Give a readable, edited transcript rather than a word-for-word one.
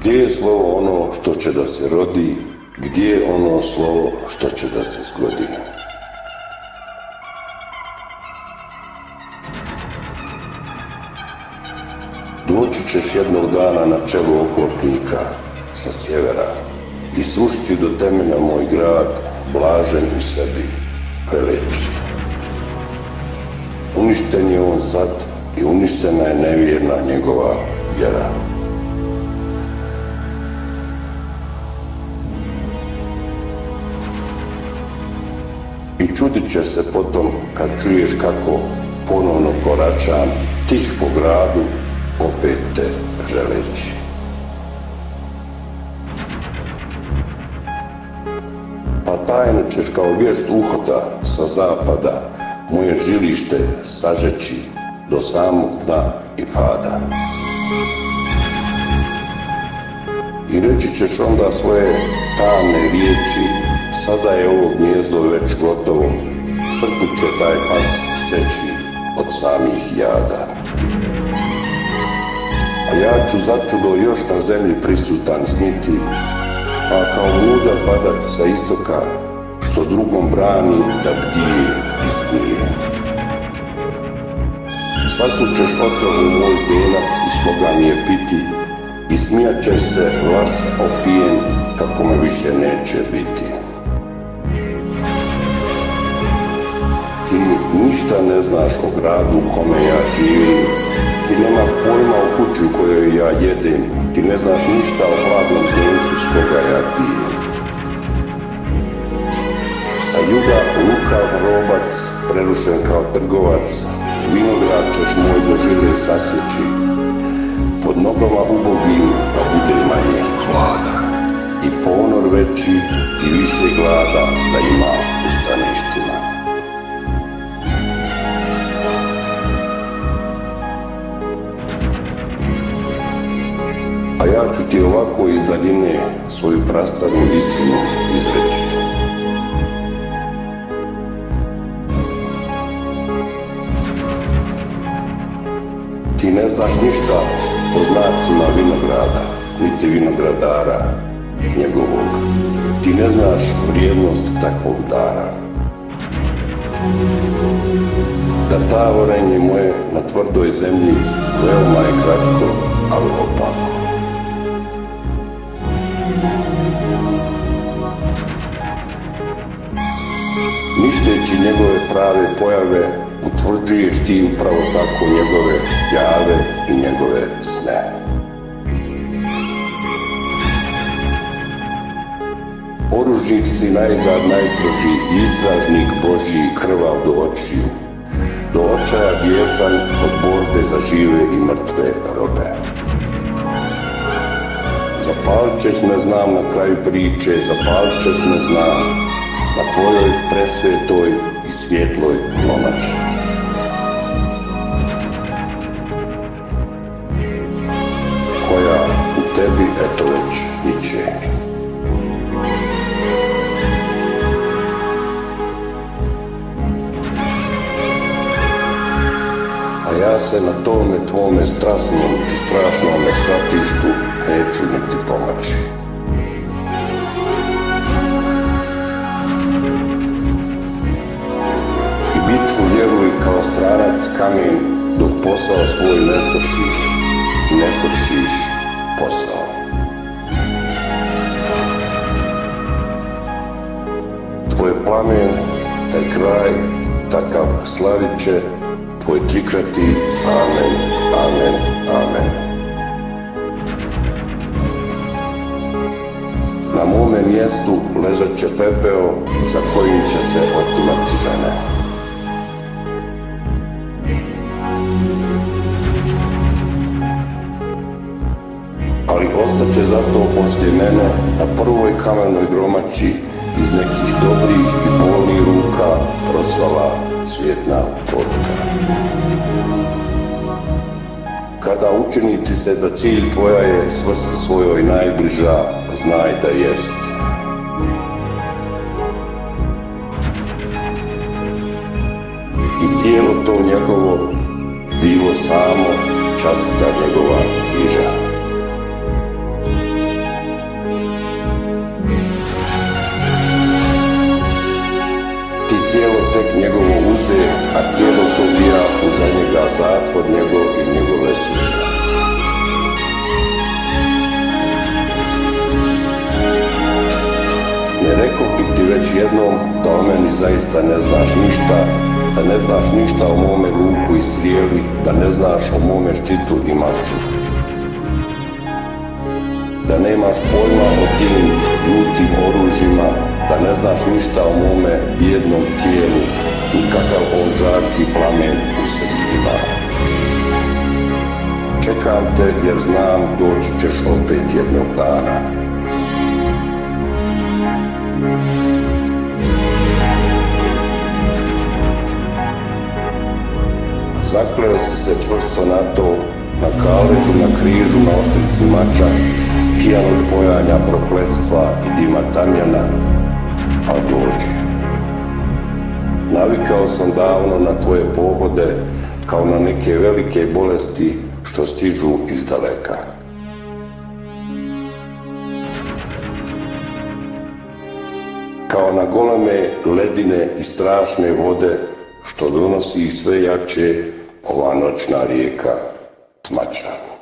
Gdje je slovo ono što će da se rodi, gdje je ono slovo što će da se zgodi? Doći ćeš jednog dana na čelo oklopnika sa sjevera i srušiti do temelja moj grad, blažen u sebi, preleći. Uništen je on sad i uništena je nevjerna njegova vjera. I čudit će se potom kad čuješ kako ponovno koračam tih po gradu, opet te želeći. Pa tajno ćeš kao vijest uhota sa zapada moje žilište sažeći do samog dna i pada. I reći ćeš onda svoje tamne riječi, sada je ovo gnjezdo već gotovo, crkvu će taj pas seći od samih jada. A ja ću začudo još na zemlji prisutan sniti, pa kao mudar padac sa istoka, što drugom brani da bdije i smije. Saslučeš otrov u moj zdenac iz koga mi je piti i smijat će se glas opijen kako me više neće biti. Ti ništa ne znaš o gradu u kome ja živim, ti nemaš pojma o kući u kojoj ja jedem, ti ne znaš ništa o hladnom zdencu s koga ja pijem. Sa juga lukav robac, prerušen kao trgovac, vinograd ćeš moj do žile sasjeći, pod nogama ubogim da bude manje hlada, i ponor veći i više glada da ima u staništima. A ja ću ti ovako iz daljine svoju prastaru istinu izreći. Ti ne znaš ništa o znacima vinograda, niti vinogradara njegovog. Ti ne znaš vrijednost takvog dara. Da tavorenje moje na tvrdoj zemlji veoma je kratko, ali opako. Ništeći njegove prave pojave, utvrđuješ ti upravo tako njegove jave i njegove sne. Oružnik si najzad najstroži, istražnik Božji, krvav do očiju, do očaja bijesan od borbe za žive i mrtve robe. Zapalit ćeš me znam na kraju priče, zapalit ćeš me znam na tvojoj presvetoj i svjetloj lomači. Koja u tebi eto već niče. A ja se na tome tvome strasnom i strašnome svatištu neću niti pomaći. Biću vjeruj kao stranac kamen dok posao svoj ne svršiš i ne svršiš posao. Tvoj plamen, taj kraj, takav slavit će tvoj trikrati amen, amen, amen. Na mome mjestu ležat će pepeo za kojim će se otimati žene. Ali ostaće zato poslije mene na prvoj kamenoj gromači iz nekih dobrih i bolnih ruka procvala cvjetna poruka. Kada učini ti se da cilj tvoja je svrsi svojoj najbliža, znaj da jest. I tijelo to njegovo bilo samo častica njegova križa. suze, a tijelo to bija uza njega zatvor njegov i njegove suze. Ne rekao bi ti već jednom da o meni zaista ne znaš ništa, da ne znaš ništa o mome luku i strijeli, da ne znaš o mome štitu i maču. Da nemaš pojma o tim ljutim oružjima, da ne znaš ništa o mome bijednom tijelu, nikakav on žarki plamen u sebi ima. Čekam te jer znam doći ćeš opet jednog dana. Zakleo si se čvrsto na to, na kaležu, na križu, na osrici mača, pijan od pojanja prokletstva i dima tamjana, a dođi. Navikao sam davno na tvoje pohode, kao na neke velike bolesti što stižu iz daleka. Kao na goleme ledine i strašne vode, što donosi sve jače ova noćna rijeka Tmača.